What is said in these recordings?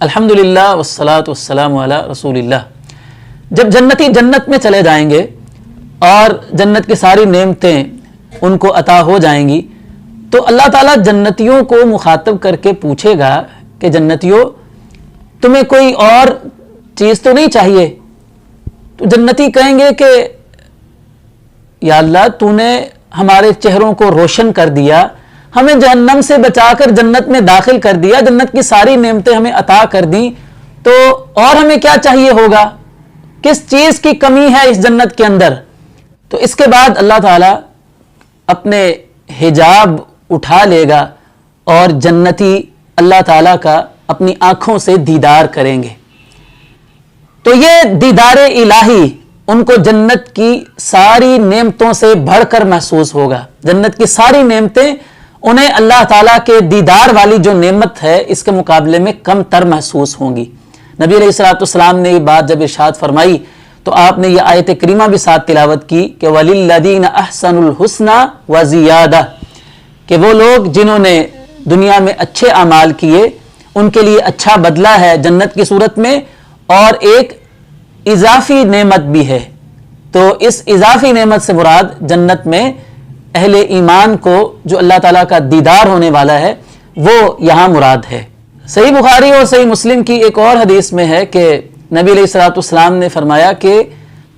الحمدللہ والصلاۃ والسلام علی رسول اللہ۔ جب جنتی جنت میں چلے جائیں گے اور جنت کی ساری نعمتیں ان کو عطا ہو جائیں گی تو اللہ تعالیٰ جنتیوں کو مخاطب کر کے پوچھے گا کہ جنتیوں تمہیں کوئی اور چیز تو نہیں چاہیے؟ تو جنتی کہیں گے کہ یا اللہ تو نے ہمارے چہروں کو روشن کر دیا، ہمیں جہنم سے بچا کر جنت میں داخل کر دیا، جنت کی ساری نعمتیں ہمیں عطا کر دیں، تو اور ہمیں کیا چاہیے ہوگا؟ کس چیز کی کمی ہے اس جنت کے اندر؟ تو اس کے بعد اللہ تعالیٰ اپنے حجاب اٹھا لے گا اور جنتی اللہ تعالیٰ کا اپنی آنکھوں سے دیدار کریں گے۔ تو یہ دیدار الہی ان کو جنت کی ساری نعمتوں سے بڑھ کر محسوس ہوگا۔ جنت کی ساری نعمتیں انہیں اللہ تعالیٰ کے دیدار والی جو نعمت ہے اس کے مقابلے میں کم تر محسوس ہوں گی۔ نبی علیہ السلام نے یہ بات جب ارشاد فرمائی تو آپ نے یہ آیت کریمہ بھی ساتھ تلاوت کی کہ وَلِلَّذِينَ أَحْسَنُوا الْحُسْنَى وَزِيَادَةٌ، کہ وہ لوگ جنہوں نے دنیا میں اچھے اعمال کیے ان کے لیے اچھا بدلہ ہے جنت کی صورت میں، اور ایک اضافی نعمت بھی ہے۔ تو اس اضافی نعمت سے مراد جنت میں اہل ایمان کو جو اللہ تعالیٰ کا دیدار ہونے والا ہے وہ یہاں مراد ہے۔ صحیح بخاری اور صحیح مسلم کی ایک اور حدیث میں ہے کہ نبی علیہ السلام نے فرمایا کہ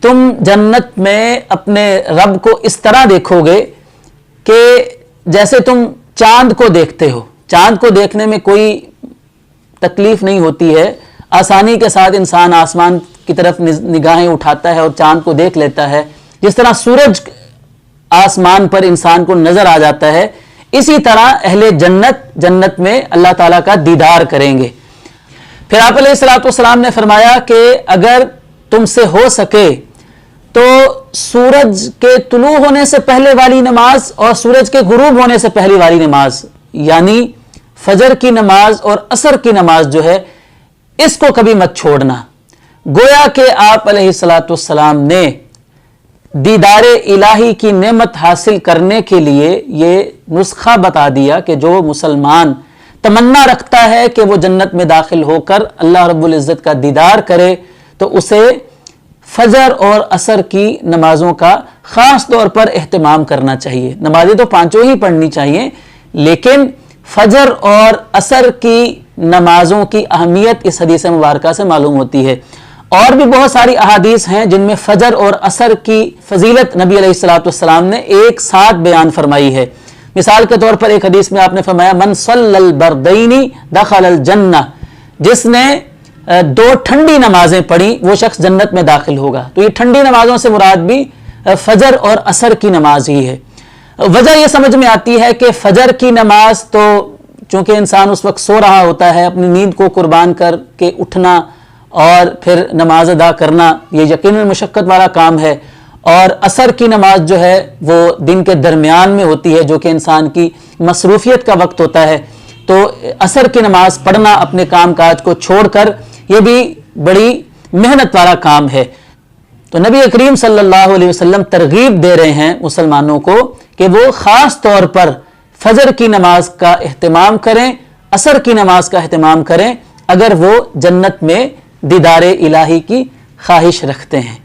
تم جنت میں اپنے رب کو اس طرح دیکھو گے کہ جیسے تم چاند کو دیکھتے ہو۔ چاند کو دیکھنے میں کوئی تکلیف نہیں ہوتی ہے، آسانی کے ساتھ انسان آسمان کی طرف نگاہیں اٹھاتا ہے اور چاند کو دیکھ لیتا ہے۔ جس طرح سورج آسمان پر انسان کو نظر آ جاتا ہے، اسی طرح اہل جنت میں اللہ تعالیٰ کا دیدار کریں گے۔ پھر آپ علیہ السلام نے فرمایا کہ اگر تم سے ہو سکے تو سورج کے طلوع ہونے سے پہلے والی نماز اور سورج کے غروب ہونے سے پہلی والی نماز، یعنی فجر کی نماز اور عصر کی نماز جو ہے، اس کو کبھی مت چھوڑنا۔ گویا کہ آپ علیہ السلام نے دیدار الہی کی نعمت حاصل کرنے کے لیے یہ نسخہ بتا دیا کہ جو مسلمان تمنا رکھتا ہے کہ وہ جنت میں داخل ہو کر اللہ رب العزت کا دیدار کرے تو اسے فجر اور عصر کی نمازوں کا خاص طور پر اہتمام کرنا چاہیے۔ نمازیں تو پانچوں ہی پڑھنی چاہیے، لیکن فجر اور عصر کی نمازوں کی اہمیت اس حدیث مبارکہ سے معلوم ہوتی ہے۔ اور بھی بہت ساری احادیث ہیں جن میں فجر اور عصر کی فضیلت نبی علیہ السلام نے ایک ساتھ بیان فرمائی ہے۔ مثال کے طور پر ایک حدیث میں آپ نے فرمایا من صلی البردین دخل الجنہ، جس نے دو ٹھنڈی نمازیں پڑھی وہ شخص جنت میں داخل ہوگا۔ تو یہ ٹھنڈی نمازوں سے مراد بھی فجر اور عصر کی نماز ہی ہے۔ وجہ یہ سمجھ میں آتی ہے کہ فجر کی نماز تو چونکہ انسان اس وقت سو رہا ہوتا ہے، اپنی نیند کو قربان کر کے اٹھنا اور پھر نماز ادا کرنا یہ یقیناً مشقت والا کام ہے، اور عصر کی نماز جو ہے وہ دن کے درمیان میں ہوتی ہے جو کہ انسان کی مصروفیت کا وقت ہوتا ہے۔ تو عصر کی نماز پڑھنا اپنے کام کاج کو چھوڑ کر یہ بھی بڑی محنت والا کام ہے۔ تو نبی کریم صلی اللہ علیہ وسلم ترغیب دے رہے ہیں مسلمانوں کو کہ وہ خاص طور پر فجر کی نماز کا اہتمام کریں، عصر کی نماز کا اہتمام کریں اگر وہ جنت میں دیدار الہی کی خواہش رکھتے ہیں۔